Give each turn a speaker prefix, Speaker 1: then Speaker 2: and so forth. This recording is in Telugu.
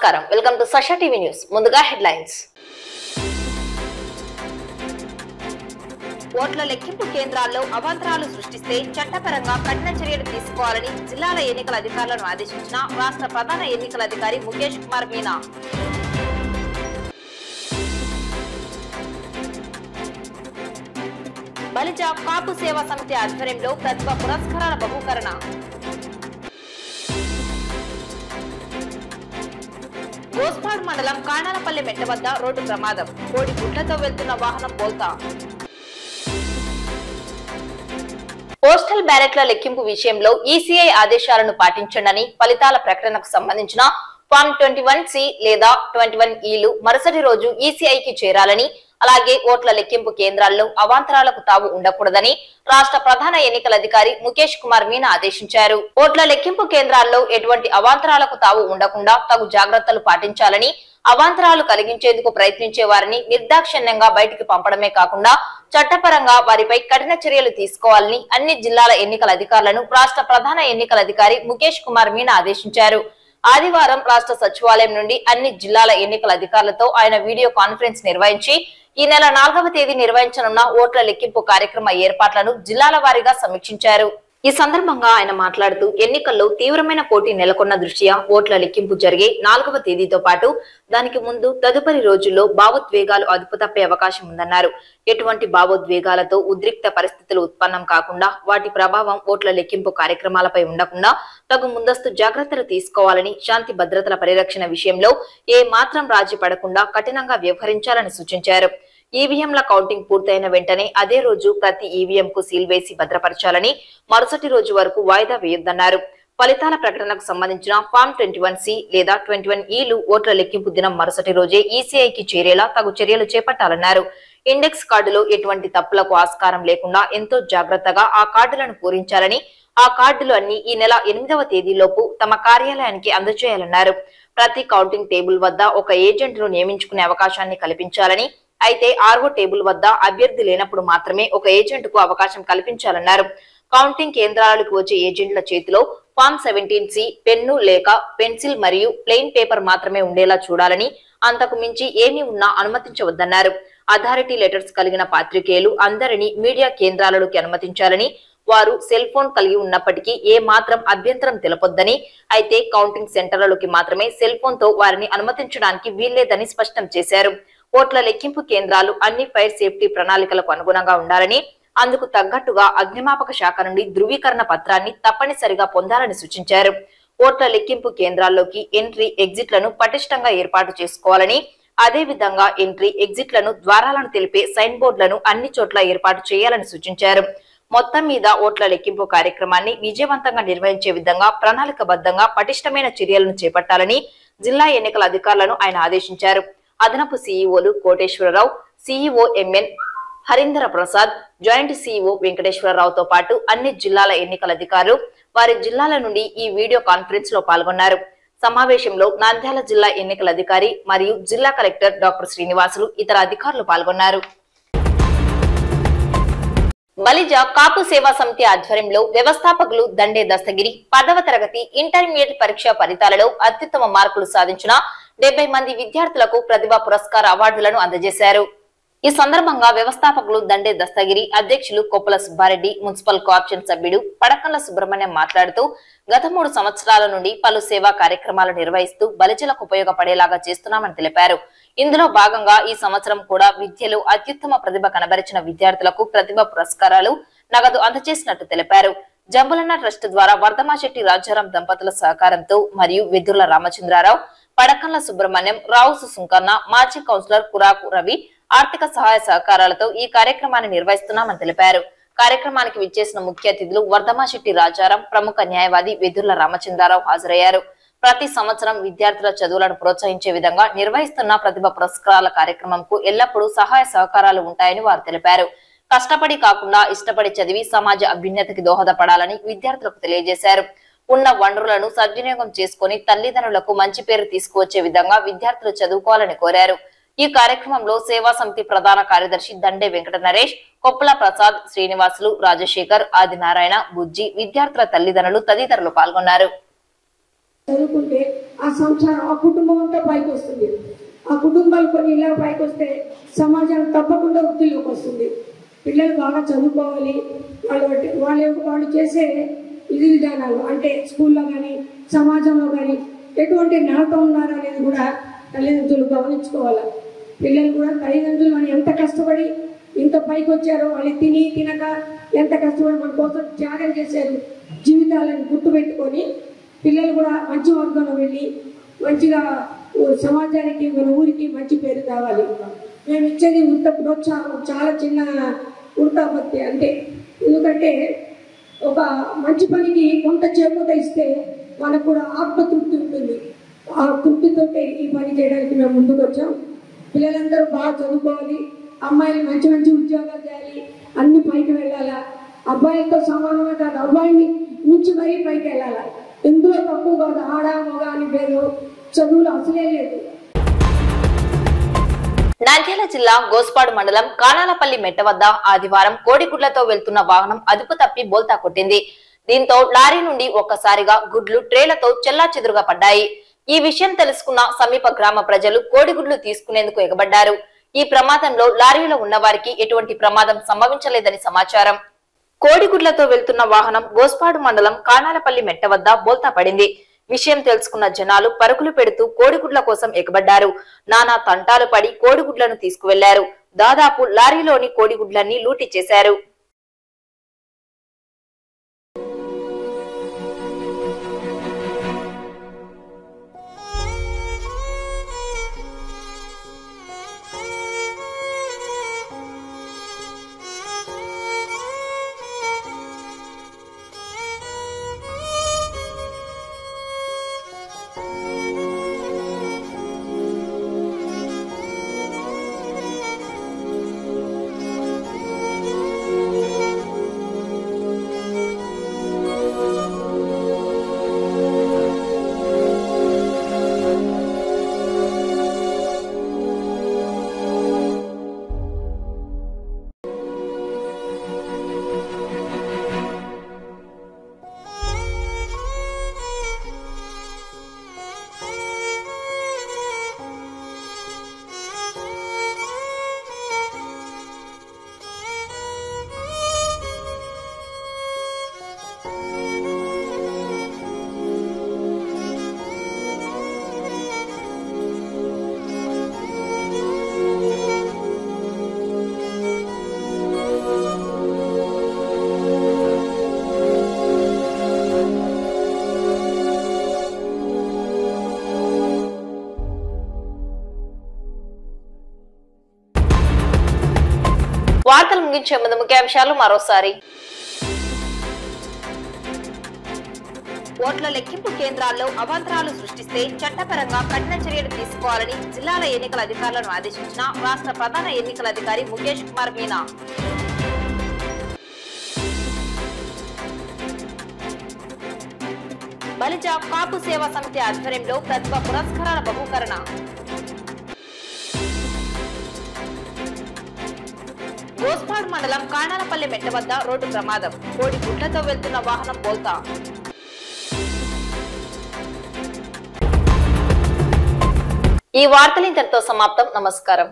Speaker 1: నమస్కారం welcome to Sasha TV news ముందుగా హెడ్లైన్స్ ఓట్ల లెక్కింపు కేంద్రాల్లో అవాంతరాలు సృష్టిస్తే చట్టపరంగా కఠిన చర్యలు తీసుకోవాలని జిల్లాల ఎన్నికల అధికారులను ఆదేశించిన రాష్ట్ర ప్రధాన ఎన్నికల అధికారి ముఖేష్ కుమార్ మీనా బలిజ కాపు సేవా సమితి ఆధ్వర్యంలో ప్రతిభ పురస్కారాల బహుకరణ గోస్పాడ్ మండలం కాణాలపల్లి మెట్ట వద్ద రోడ్డు ప్రమాదం కోడి గుడ్లతో వెళ్తున్న వాహనం బోల్తా పోస్టల్ బ్యాలెట్ల లెక్కింపు విషయంలో ఈసీఐ ఆదేశాలను పాటించండి ఫలితాల ప్రకటనకు సంబంధించిన ఫామ్ 21C లేదా 21Eలు మరుసటి రోజు ఈసీఐకి చేరాలని అలాగే ఓట్ల లెక్కింపు కేంద్రాల్లో అవాంతరాలకు తావు ఉండకూడదని రాష్ట్ర ప్రధాన ఎన్నికల అధికారి ముఖేష్ కుమార్ మీనా ఆదేశించారు. ఓట్ల లెక్కింపు కేంద్రాల్లో ఎటువంటి అవాంతరాలకు తావు ఉండకుండా తగు జాగ్రత్తలు పాటించాలని, అవాంతరాలు కలిగించేందుకు ప్రయత్నించే వారిని నిర్దాక్షిణ్యంగా బయటికి పంపడమే కాకుండా చట్టపరంగా వారిపై కఠిన చర్యలు తీసుకోవాలని అన్ని జిల్లాల ఎన్నికల అధికారులను రాష్ట్ర ప్రధాన ఎన్నికల అధికారి ముఖేష్ కుమార్ మీనా ఆదేశించారు. ఆదివారం రాష్ట్ర సచివాలయం నుండి అన్ని జిల్లాల ఎన్నికల అధికారులతో ఆయన వీడియో కాన్ఫరెన్స్ నిర్వహించి ఈ నెల 4వ తేదీ నిర్వహించనున్న ఓట్ల లెక్కింపు కార్యక్రమ ఏర్పాట్లను జిల్లాల వారీగా సమీక్షించారు. ఈ సందర్భంగా ఆయన మాట్లాడుతూ ఎన్నికల్లో తీవ్రమైన పోటీ నెలకొన్న దృష్ట్యా ఓట్ల లెక్కింపు జరిగే 4వ తేదీతో పాటు దానికి ముందు తదుపరి రోజుల్లో భావోద్వేగాలు అదుపు తప్పే అవకాశం ఉందన్నారు. ఎటువంటి భావోద్వేగాలతో ఉద్రిక్త పరిస్థితులు ఉత్పన్నం కాకుండా వాటి ప్రభావం ఓట్ల లెక్కింపు కార్యక్రమాలపై ఉండకుండా తగు ముందస్తు జాగ్రత్తలు తీసుకోవాలని, శాంతి భద్రతల పరిరక్షణ విషయంలో ఏ మాత్రం రాజీ పడకుండా కఠినంగా వ్యవహరించాలని సూచించారు. ఈవీఎంల కౌంటింగ్ పూర్తయిన వెంటనే అదే రోజు ప్రతి ఈవీఎం కు సీల్ వేసి భద్రపరచాలని, మరుసటి రోజు వరకు వాయిదా వేయొద్దన్నారు. ఫలితాల ప్రకటనకు సంబంధించిన ఫామ్ 21C లేదా 21Eలు ఓట్ల లెక్కింపు దినం మరుసటి రోజే ఈసీఐకి చేరేలా తగు చర్యలు చేపట్టాలన్నారు. ఇండెక్స్ కార్డులో ఎటువంటి తప్పులకు ఆస్కారం లేకుండా ఎంతో జాగ్రత్తగా ఆ కార్డులను పూరించాలని, ఆ కార్డులు అన్ని ఈ నెల 8వ తేదీలోపు తమ కార్యాలయానికి అందజేయాలన్నారు. ప్రతి కౌంటింగ్ టేబుల్ వద్ద ఒక ఏజెంట్ను నియమించుకునే అవకాశాన్ని కల్పించాలని, అయితే ఆర్ఓ టేబుల్ వద్ద అభ్యర్థి లేనప్పుడు మాత్రమే ఒక ఏజెంట్ కు అవకాశం కల్పించాలన్నారు. కౌంటింగ్ కేంద్రాలకు వచ్చే ఏజెంట్ల చేతిలో ఫామ్ 17C పెన్ను లేక పెన్సిల్ మరియు ప్లెయిన్ పేపర్ మాత్రమే ఉండేలా చూడాలని, అంతకు మించి ఏమీ ఉన్నా అనుమతించవద్దన్నారు. అథారిటీ లెటర్స్ కలిగిన పాత్రికేయులు అందరినీ మీడియా కేంద్రాలలోకి అనుమతించాలని, వారు సెల్ ఫోన్ కలిగి ఉన్నప్పటికీ ఏ మాత్రం అభ్యంతరం తెలపొద్దని, అయితే కౌంటింగ్ సెంటర్లలోకి మాత్రమే సెల్ ఫోన్ తో వారిని అనుమతించడానికి వీల్లేదని స్పష్టం చేశారు. ఓట్ల లెక్కింపు కేంద్రాలు అన్ని ఫైర్ సేఫ్టీ ప్రణాళికలకు అనుగుణంగా ఉండాలని, అందుకు తగ్గట్టుగా అగ్నిమాపక శాఖ నుండి ధృవీకరణ పత్రాన్ని తప్పనిసరిగా పొందాలని సూచించారు. ఓట్ల లెక్కింపు కేంద్రాల్లోకి ఎంట్రీ ఎగ్జిట్లను పటిష్టంగా ఏర్పాటు చేసుకోవాలని, అదే విధంగా ఎంట్రీ ఎగ్జిట్లను ద్వారాలను తెలిపే సైన్ బోర్డులను అన్ని చోట్ల ఏర్పాటు చేయాలని సూచించారు. మొత్తం మీద ఓట్ల లెక్కింపు కార్యక్రమాన్ని విజయవంతంగా నిర్వహించే విధంగా ప్రణాళికబద్ధంగా పటిష్టమైన చర్యలను చేపట్టాలని జిల్లా ఎన్నికల అధికారులను ఆయన ఆదేశించారు. అదనపు సీఈఓలు Koteswararao, CEO M N Harindra Prasad, joint CEO వెంకటేశ్వరరావుతో పాటు అన్ని జిల్లాల ఎన్నికల అధికారులు వారి జిల్లాల నుండి ఈ వీడియో కాన్ఫరెన్స్ లో పాల్గొన్నారు. సమావేశంలో నంద్యాల జిల్లా ఎన్నికల అధికారి మరియు జిల్లా కలెక్టర్ డాక్టర్ శ్రీనివాసులు ఇతర అధికారులు పాల్గొన్నారు. బలిజ కాపు సేవా సమితి ఆధ్వర్యంలో వ్యవస్థాపకులు దండే దస్తగిరి 10వ తరగతి ఇంటర్మీడియట్ పరీక్ష ఫలితాలలో అత్యుత్తమ మార్కులు సాధించిన 70 మంది విద్యార్థులకు ప్రతిభా పురస్కార అవార్డులను అందజేశారు. ఈ సందర్భంగా వ్యవస్థాపకులు దండే దస్తగిరి, అధ్యక్షులు కొప్పుల సుబ్బారెడ్డి, మున్సిపల్ కోఆప్షన్ సభ్యుడు పడకల్ల సుబ్రహ్మణ్యం మాట్లాడుతూ గత 3 సంవత్సరాల నుండి పలు సేవా కార్యక్రమాలు నిర్వహిస్తూ బలిజలకు ఉపయోగపడేలాగా చేస్తున్నామని తెలిపారు. ఇందులో భాగంగా ఈ సంవత్సరం కూడా విద్యలో అత్యుత్తమ ప్రతిభ కనబరిచిన విద్యార్థులకు ప్రతిభ పురస్కారాలు నగదు అందజేసినట్టు తెలిపారు. జంబులన్న ట్రస్ట్ ద్వారా వర్ధమాశెట్టి రాజారాం దంపతుల సహకారంతో మరియు వెదుర్ల రామచంద్రారావు, పడకల్ల సుబ్రహ్మణ్యం, రావుసు సుంకన్న, మాజీ కౌన్సిలర్ కురాకు రవి ఆర్థిక సహాయ సహకారాలతో ఈ కార్యక్రమాన్ని నిర్వహిస్తున్నామని తెలిపారు. కార్యక్రమానికి విచ్చేసిన ముఖ్య అతిథులు వర్ధమాశెట్టి రాజారాం, ప్రముఖ న్యాయవాది వెదుర్ల రామచంద్రారావు హాజరయ్యారు. ప్రతి సంవత్సరం విద్యార్థుల చదువులను ప్రోత్సహించే విధంగా నిర్వహిస్తున్న ప్రతిభ పురస్కారాల కార్యక్రమంకు ఎల్లప్పుడూ సహాయ సహకారాలు ఉంటాయని వారు తెలిపారు. కష్టపడి కాకుండా ఇష్టపడి చదివి సమాజ అభ్యున్నతికి దోహదపడాలని విద్యార్థులకు తెలియజేశారు. ఉన్న వనరులను సద్వినియోగం చేసుకుని తల్లిదండ్రులకు మంచి పేరు తీసుకువచ్చే విధంగా విద్యార్థులు చదువుకోవాలని కోరారు. ఈ కార్యక్రమంలో సేవా సమితి ప్రధాన కార్యదర్శి దండే వెంకట నరేష్, కొప్పుల ప్రసాద్, శ్రీనివాసులు, రాజశేఖర్, ఆదినారాయణ, బుజ్జి, విద్యార్థుల తల్లిదండ్రులు తదితరులు పాల్గొన్నారు.
Speaker 2: చదువుకుంటే ఆ సంసారం ఆ కుటుంబం అంతా పైకి వస్తుంది. ఆ కుటుంబాలు కొన్ని ఇలా పైకి వస్తే సమాజం తప్పకుండా వృద్ధిలోకి వస్తుంది. పిల్లలు బాగా చదువుకోవాలి. వాళ్ళు చేసే విధానాలు అంటే స్కూల్లో కానీ సమాజంలో కానీ ఎటువంటి నడత ఉన్నారు అనేది కూడా తల్లిదండ్రులు గమనించుకోవాలి. పిల్లలు కూడా తల్లిదండ్రులు మనం ఎంత కష్టపడి ఇంత పైకి వచ్చారో, వాళ్ళు తిని తినక ఎంత కష్టపడి మన కోసం త్యాగం చేశారు, జీవితాలను గుర్తుపెట్టుకొని పిల్లలు కూడా మంచి మార్గంలో వెళ్ళి మంచిగా సమాజానికి మన ఊరికి మంచి పేరు కావాలి. మేము ఇచ్చేది వృత్త ప్రోత్సాహం చాలా చిన్న వృత్తాపత్తి అంటే, ఎందుకంటే ఒక మంచి పనికి కొంత చేపూత ఇస్తే మనకు కూడా ఆత్మతృప్తి ఉంటుంది. ఆ తృప్తితో ఈ పని చేయడానికి మేము ముందుకు వచ్చాం. పిల్లలందరూ బాగా చదువుకోవాలి, అమ్మాయిలు మంచి మంచి ఉద్యోగాలు చేయాలి, అన్ని పైకి వెళ్ళాలా. అబ్బాయిలతో సమానమే కాదు, అబ్బాయిని మించి మరీ పైకి వెళ్ళాలా. ఎందులో తక్కువ కాదు, ఆడ మగ అని పేరు చదువులు అసలే లేదు.
Speaker 1: నంద్యాల జిల్లా గోస్పాడు మండలం కానాలపల్లి మెట్ట వద్ద ఆదివారం కోడిగుడ్లతో వెళ్తున్న వాహనం అదుపు తప్పి బోల్తా కొట్టింది. దీంతో లారీ నుండి ఒక్కసారిగా గుడ్లు ట్రేలతో చెల్లాచెదురుగా పడ్డాయి. ఈ విషయం తెలుసుకున్న సమీప గ్రామ ప్రజలు కోడిగుడ్లు తీసుకునేందుకు ఎగబడ్డారు. ఈ ప్రమాదంలో లారీలో ఉన్న వారికి ఎటువంటి ప్రమాదం సంభవించలేదని సమాచారం. కోడిగుడ్లతో వెళ్తున్న వాహనం గోస్పాడు మండలం కానాలపల్లి మెట్ట వద్ద బోల్తా పడింది. విషయం తెలుసుకున్న జనాలు పరుగులు పెడుతూ కోడిగుడ్ల కోసం ఎగబడ్డారు. నానా తంటాలు పడి కోడిగుడ్లను తీసుకువెళ్లారు. దాదాపు లారీలోని కోడిగుడ్లన్నీ లూటీ చేశారు. వార్తలు ముగించే ముందు ముఖ్యాంశాలు మరోసారి. ఓట్ల లెక్కింపు కేంద్రాల్లో అవాంతరాలు సృష్టిస్తే చట్టపరంగా కఠిన చర్యలు తీసుకోవాలని జిల్లాల ఎన్నికల అధికారులను ఆదేశించిన రాష్ట్ర ప్రధాన ఎన్నికల అధికారి ముఖేష్ కుమార్ మీనా. బలిజ కాపు సేవా సమితి ఆధ్వర్యంలో ప్రతిభ పురస్కారాల బహుకరణ. గోస్పాడు మండలం కానాలపల్లి మెట్ట వద్ద రోడ్డు ప్రమాదం. కోడి గుడ్లతో వెళ్తున్న వాహనం బోల్తా. ఈ వార్తలు ఇంతటితో సమాప్తం. నమస్కారం.